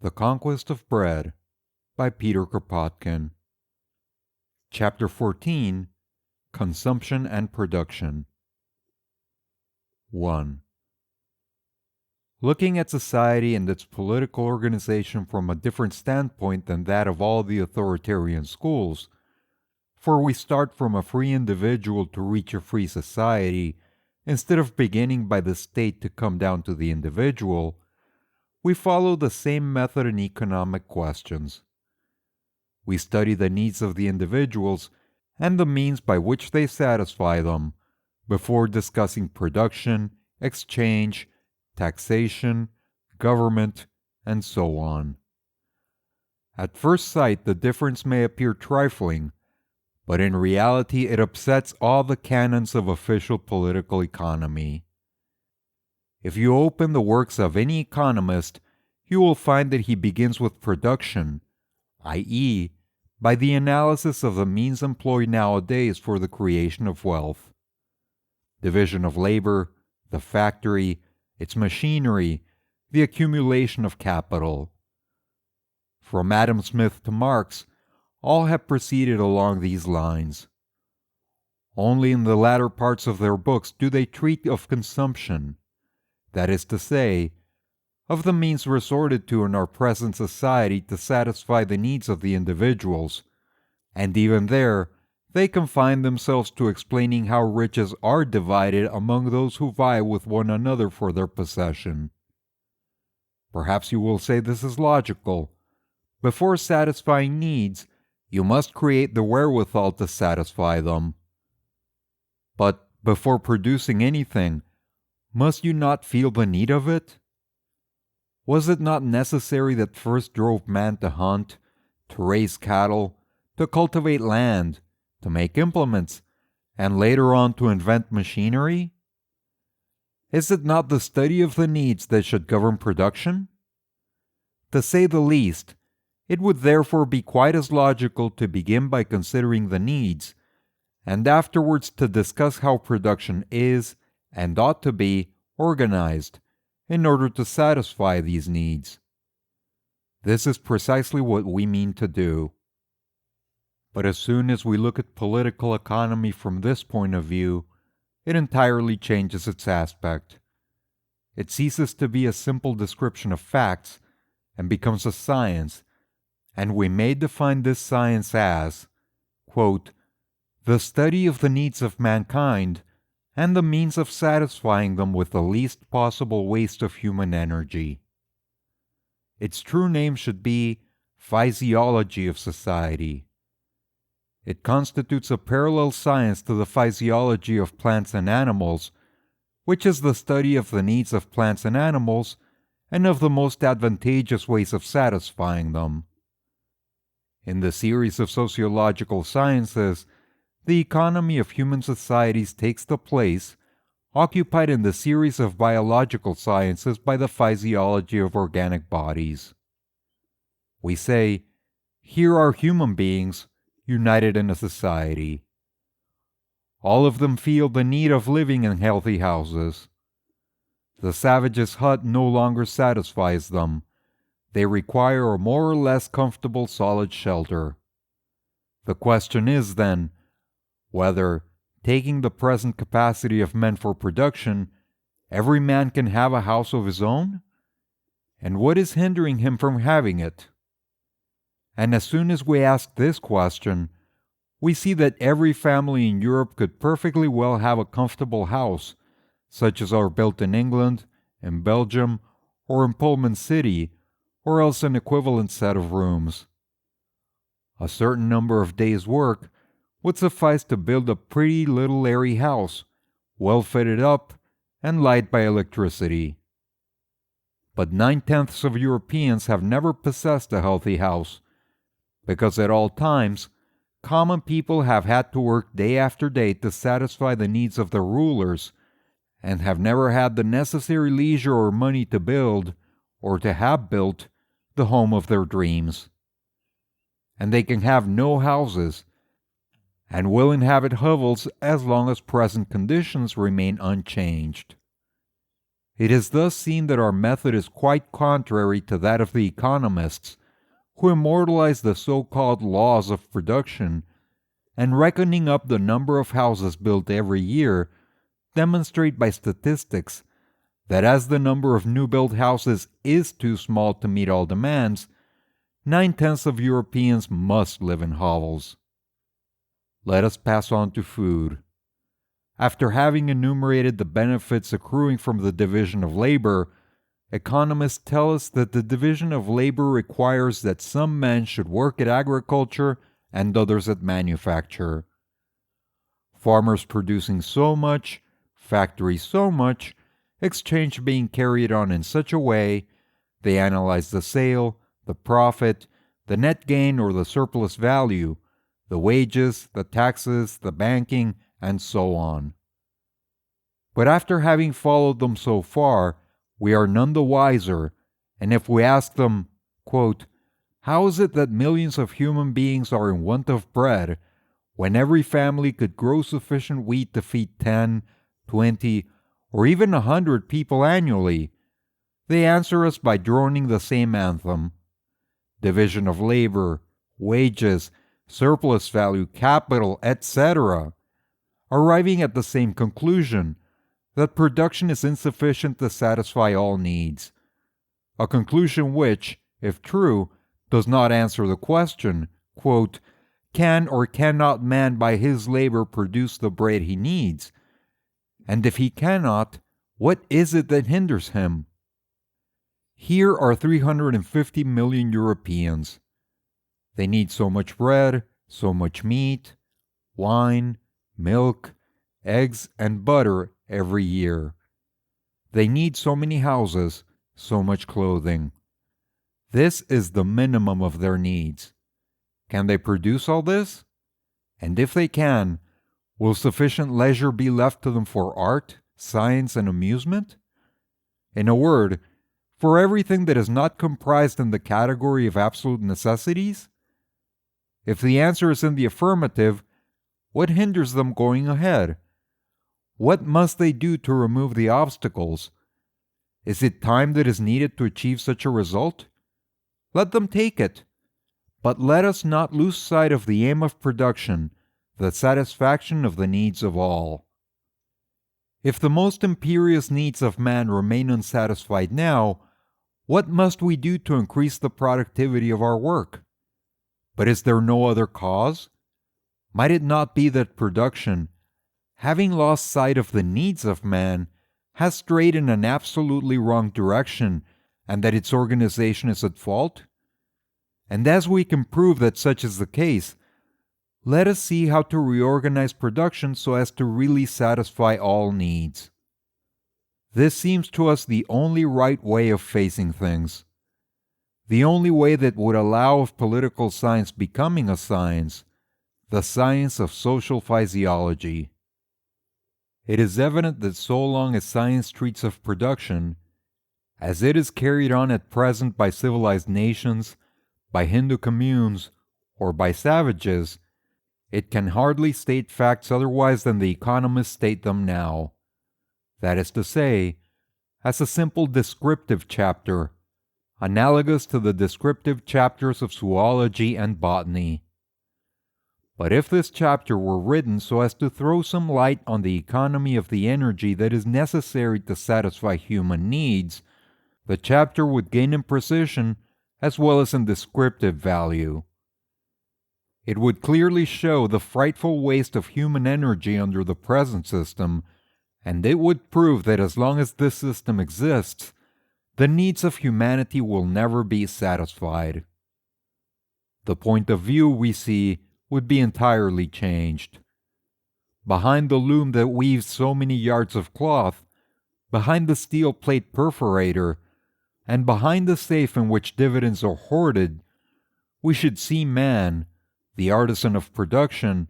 The Conquest of Bread by Peter Kropotkin. Chapter 14. Consumption and Production. 1. Looking at society and its political organization from a different standpoint than that of all the authoritarian schools, for we start from a free individual to reach a free society, instead of beginning by the state to come down to the individual, we follow the same method in economic questions. We study the needs of the individuals and the means by which they satisfy them, before discussing production, exchange, taxation, government, and so on. At first sight, the difference may appear trifling, but in reality it upsets all the canons of official political economy. If you open the works of any economist, you will find that he begins with production, i.e., by the analysis of the means employed nowadays for the creation of wealth. Division of labor, the factory, its machinery, the accumulation of capital. From Adam Smith to Marx, all have proceeded along these lines. Only in the latter parts of their books do they treat of consumption, that is to say, of the means resorted to in our present society to satisfy the needs of the individuals, and even there they confine themselves to explaining how riches are divided among those who vie with one another for their possession. Perhaps you will say this is logical. Before satisfying needs, you must create the wherewithal to satisfy them. But before producing anything, must you not feel the need of it? Was it not necessary that first drove man to hunt, to raise cattle, to cultivate land, to make implements, and later on to invent machinery? Is it not the study of the needs that should govern production? To say the least, it would therefore be quite as logical to begin by considering the needs, and afterwards to discuss how production is, and ought to be, organized, in order to satisfy these needs. This is precisely what we mean to do. But as soon as we look at political economy from this point of view, it entirely changes its aspect. It ceases to be a simple description of facts and becomes a science, and we may define this science as, quote, the study of the needs of mankind and the means of satisfying them with the least possible waste of human energy. Its true name should be physiology of society. It constitutes a parallel science to the physiology of plants and animals, which is the study of the needs of plants and animals and of the most advantageous ways of satisfying them. In the series of sociological sciences, the economy of human societies takes the place occupied in the series of biological sciences by the physiology of organic bodies. We say, here are human beings united in a society. All of them feel the need of living in healthy houses. The savage's hut no longer satisfies them. They require a more or less comfortable solid shelter. The question is, then, whether, taking the present capacity of men for production, every man can have a house of his own? And what is hindering him from having it? And as soon as we ask this question, we see that every family in Europe could perfectly well have a comfortable house, such as are built in England, in Belgium, or in Pullman City, or else an equivalent set of rooms. A certain number of days' work would suffice to build a pretty little airy house, well fitted up and light by electricity. But 9/10 of Europeans have never possessed a healthy house, because at all times, common people have had to work day after day to satisfy the needs of their rulers, and have never had the necessary leisure or money to build, or to have built, the home of their dreams. And they can have no houses, and will inhabit hovels as long as present conditions remain unchanged. It is thus seen that our method is quite contrary to that of the economists, who immortalize the so-called laws of production, and reckoning up the number of houses built every year, demonstrate by statistics that as the number of new-built houses is too small to meet all demands, 9/10 of Europeans must live in hovels. Let us pass on to food. After having enumerated the benefits accruing from the division of labor, economists tell us that the division of labor requires that some men should work at agriculture and others at manufacture. Farmers producing so much, factories so much, exchange being carried on in such a way, they analyze the sale, the profit, the net gain or the surplus value, the wages, the taxes, the banking, and so on. But after having followed them so far, we are none the wiser, and if we ask them, quote, "How is it that millions of human beings are in want of bread, when every family could grow sufficient wheat to feed 10, 20, or even 100 people annually?" They answer us by droning the same anthem. Division of labor, wages, surplus value, capital, etc., arriving at the same conclusion, that production is insufficient to satisfy all needs. A conclusion which, if true, does not answer the question, quote, "Can or cannot man by his labor produce the bread he needs? And if he cannot, what is it that hinders him?" Here are 350 million Europeans. They need so much bread, so much meat, wine, milk, eggs, and butter every year. They need so many houses, so much clothing. This is the minimum of their needs. Can they produce all this? And if they can, will sufficient leisure be left to them for art, science, and amusement? In a word, for everything that is not comprised in the category of absolute necessities? If the answer is in the affirmative, what hinders them going ahead? What must they do to remove the obstacles? Is it time that is needed to achieve such a result? Let them take it. But let us not lose sight of the aim of production, the satisfaction of the needs of all. If the most imperious needs of man remain unsatisfied now, what must we do to increase the productivity of our work? But is there no other cause? Might it not be that production, having lost sight of the needs of man, has strayed in an absolutely wrong direction, and that its organization is at fault? And as we can prove that such is the case, let us see how to reorganize production so as to really satisfy all needs. This seems to us the only right way of facing things. The only way that would allow of political science becoming a science, the science of social physiology. It is evident that so long as science treats of production, as it is carried on at present by civilized nations, by Hindu communes, or by savages, it can hardly state facts otherwise than the economists state them now. That is to say, as a simple descriptive chapter, analogous to the descriptive chapters of zoology and botany. But if this chapter were written so as to throw some light on the economy of the energy that is necessary to satisfy human needs, the chapter would gain in precision as well as in descriptive value. It would clearly show the frightful waste of human energy under the present system, and it would prove that as long as this system exists, the needs of humanity will never be satisfied. The point of view, we see, would be entirely changed. Behind the loom that weaves so many yards of cloth, behind the steel plate perforator, and behind the safe in which dividends are hoarded, we should see man, the artisan of production,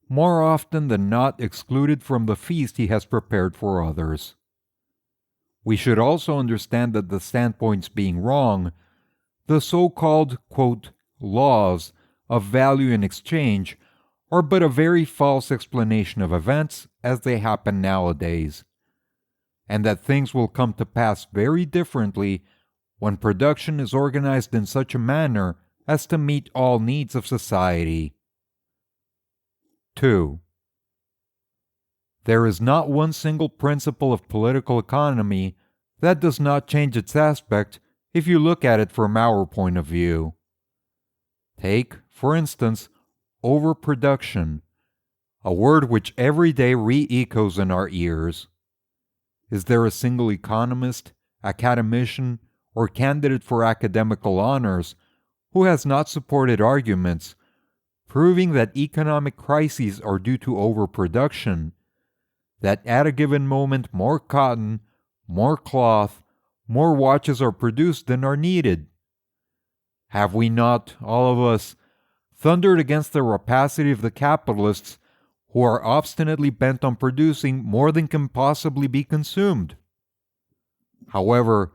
more often than not excluded from the feast he has prepared for others. We should also understand that the standpoints being wrong, the so-called, quote, laws of value and exchange are but a very false explanation of events as they happen nowadays. and that things will come to pass very differently when production is organized in such a manner as to meet all needs of society. 2. There is not one single principle of political economy that does not change its aspect if you look at it from our point of view. Take, for instance, overproduction, a word which every day re-echoes in our ears. Is there a single economist, academician, or candidate for academical honors who has not supported arguments proving that economic crises are due to overproduction, that at a given moment more cotton, more cloth, more watches are produced than are needed? Have we not, all of us, thundered against the rapacity of the capitalists who are obstinately bent on producing more than can possibly be consumed? However,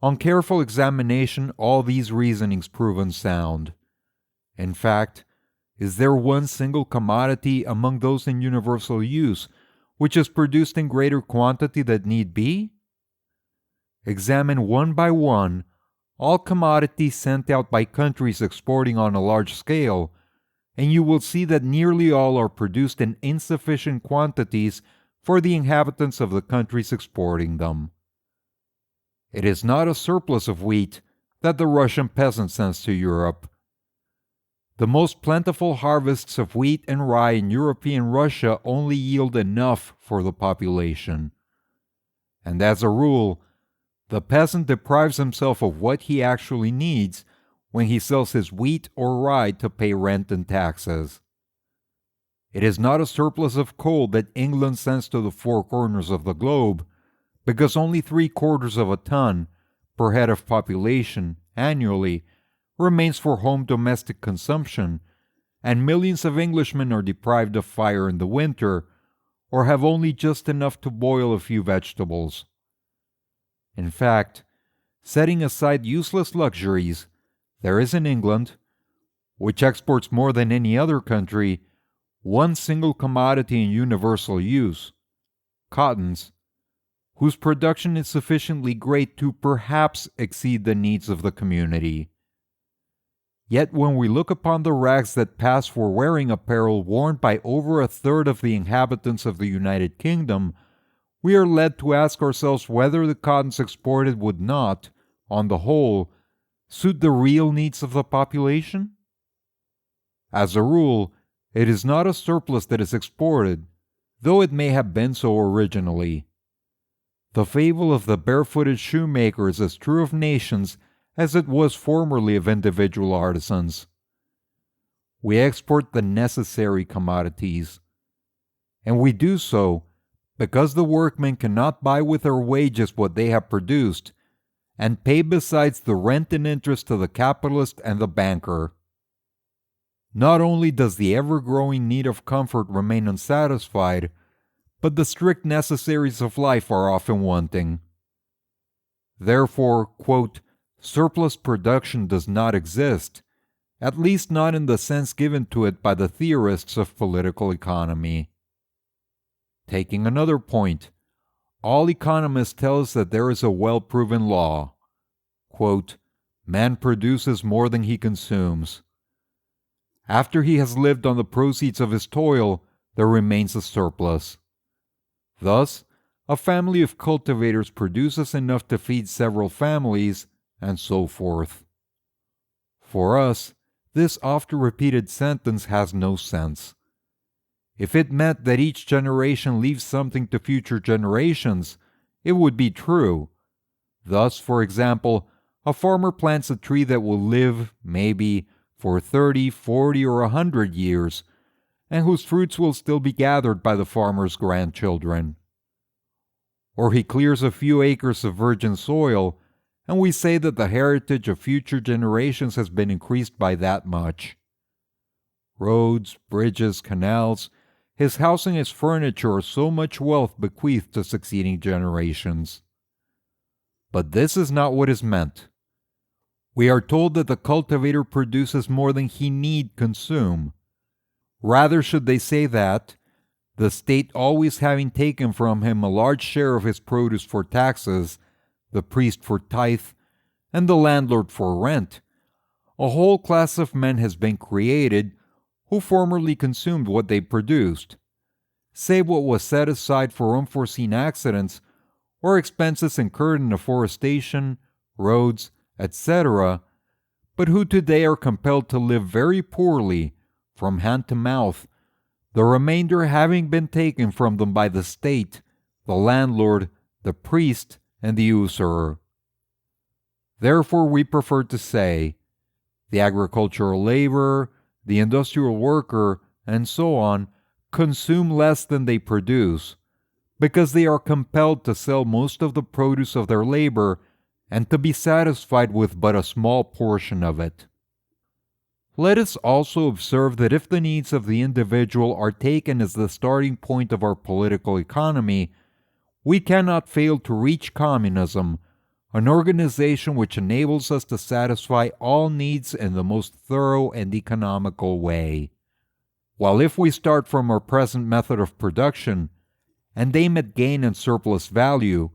on careful examination, all these reasonings prove unsound. In fact, is there one single commodity among those in universal use which is produced in greater quantity than need be? Examine one by one all commodities sent out by countries exporting on a large scale, and you will see that nearly all are produced in insufficient quantities for the inhabitants of the countries exporting them. It is not a surplus of wheat that the Russian peasant sends to Europe. The most plentiful harvests of wheat and rye in European Russia only yield enough for the population. And as a rule, the peasant deprives himself of what he actually needs when he sells his wheat or rye to pay rent and taxes. It is not a surplus of coal that England sends to the four corners of the globe, because only 3/4 of a ton per head of population annually remains for home domestic consumption, and millions of Englishmen are deprived of fire in the winter, or have only just enough to boil a few vegetables. In fact, setting aside useless luxuries, there is in England, which exports more than any other country, one single commodity in universal use, cottons, whose production is sufficiently great to perhaps exceed the needs of the community. Yet when we look upon the rags that pass for wearing apparel worn by over 1/3 of the inhabitants of the United Kingdom, we are led to ask ourselves whether the cottons exported would not, on the whole, suit the real needs of the population? As a rule, it is not a surplus that is exported, though it may have been so originally. The fable of the barefooted shoemaker is as true of nations as it was formerly of individual artisans. We export the necessary commodities, and we do so because the workmen cannot buy with their wages what they have produced, and pay besides the rent and interest to the capitalist and the banker. Not only does the ever-growing need of comfort remain unsatisfied, but the strict necessaries of life are often wanting. Therefore, quote, surplus production does not exist, at least not in the sense given to it by the theorists of political economy. Taking another point, all economists tell us that there is a well-proven law. Quote, man produces more than he consumes. After he has lived on the proceeds of his toil, there remains a surplus. Thus, a family of cultivators produces enough to feed several families, and so forth. For us, this oft-repeated sentence has no sense. If it meant that each generation leaves something to future generations, it would be true. Thus, for example, a farmer plants a tree that will live, maybe, for 30, 40, or 100 years, and whose fruits will still be gathered by the farmer's grandchildren. Or he clears a few acres of virgin soil, and we say that the heritage of future generations has been increased by that much. Roads, bridges, canals, his house and his furniture are so much wealth bequeathed to succeeding generations. But this is not what is meant. We are told that the cultivator produces more than he need consume. Rather should they say that the state always having taken from him a large share of his produce for taxes, the priest for tithe, and the landlord for rent, a whole class of men has been created who formerly consumed what they produced, save what was set aside for unforeseen accidents or expenses incurred in afforestation, roads, etc., but who today are compelled to live very poorly, from hand to mouth, the remainder having been taken from them by the state, the landlord, the priest, and the usurer. Therefore, we prefer to say, the agricultural laborer, the industrial worker, and so on, consume less than they produce, because they are compelled to sell most of the produce of their labor and to be satisfied with but a small portion of it. Let us also observe that if the needs of the individual are taken as the starting point of our political economy, we cannot fail to reach communism, an organization which enables us to satisfy all needs in the most thorough and economical way. While if we start from our present method of production and aim at gain and surplus value,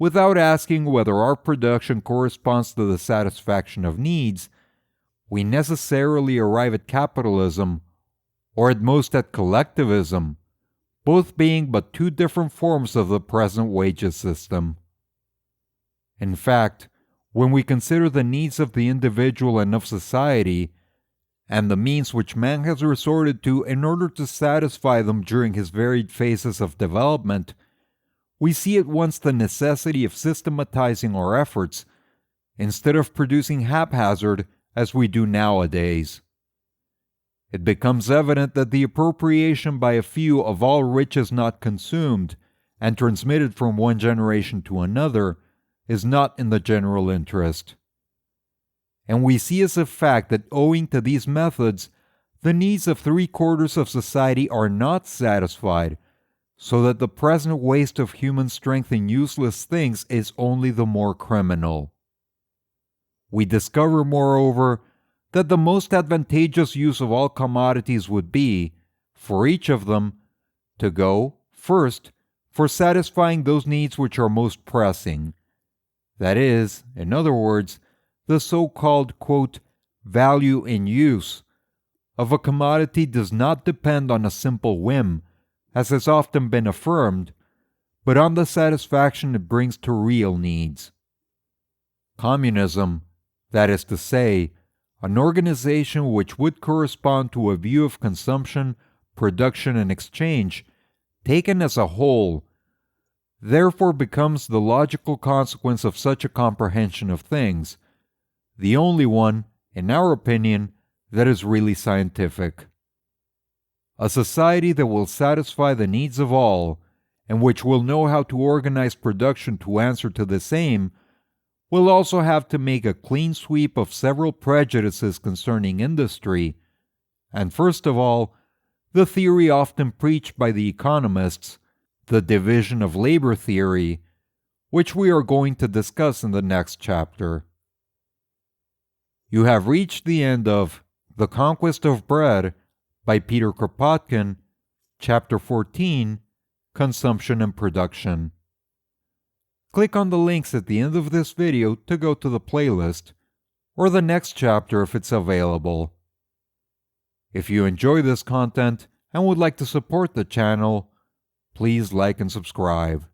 without asking whether our production corresponds to the satisfaction of needs, we necessarily arrive at capitalism, or at most at collectivism, both being but two different forms of the present wages system. In fact, when we consider the needs of the individual and of society, and the means which man has resorted to in order to satisfy them during his varied phases of development, we see at once the necessity of systematizing our efforts, instead of producing haphazard as we do nowadays. It becomes evident that the appropriation by a few of all riches not consumed and transmitted from one generation to another is not in the general interest. And we see as a fact that owing to these methods, the needs of 3/4 of society are not satisfied, so that the present waste of human strength in useless things is only the more criminal. We discover, moreover, that the most advantageous use of all commodities would be, for each of them, to go, first, for satisfying those needs which are most pressing. That is, in other words, the so-called, quote, value in use of a commodity does not depend on a simple whim, as has often been affirmed, but on the satisfaction it brings to real needs. Communism, that is to say, an organization which would correspond to a view of consumption, production, and exchange, taken as a whole, therefore becomes the logical consequence of such a comprehension of things, the only one, in our opinion, that is really scientific. A society that will satisfy the needs of all, and which will know how to organize production to answer to this aim, will also have to make a clean sweep of several prejudices concerning industry, and first of all, the theory often preached by the economists, the division of labor theory, which we are going to discuss in the next chapter. You have reached the end of The Conquest of Bread by Peter Kropotkin, Chapter 14, Consumption and Production. Click on the links at the end of this video to go to the playlist, or the next chapter if it's available. If you enjoy this content and would like to support the channel, please like and subscribe.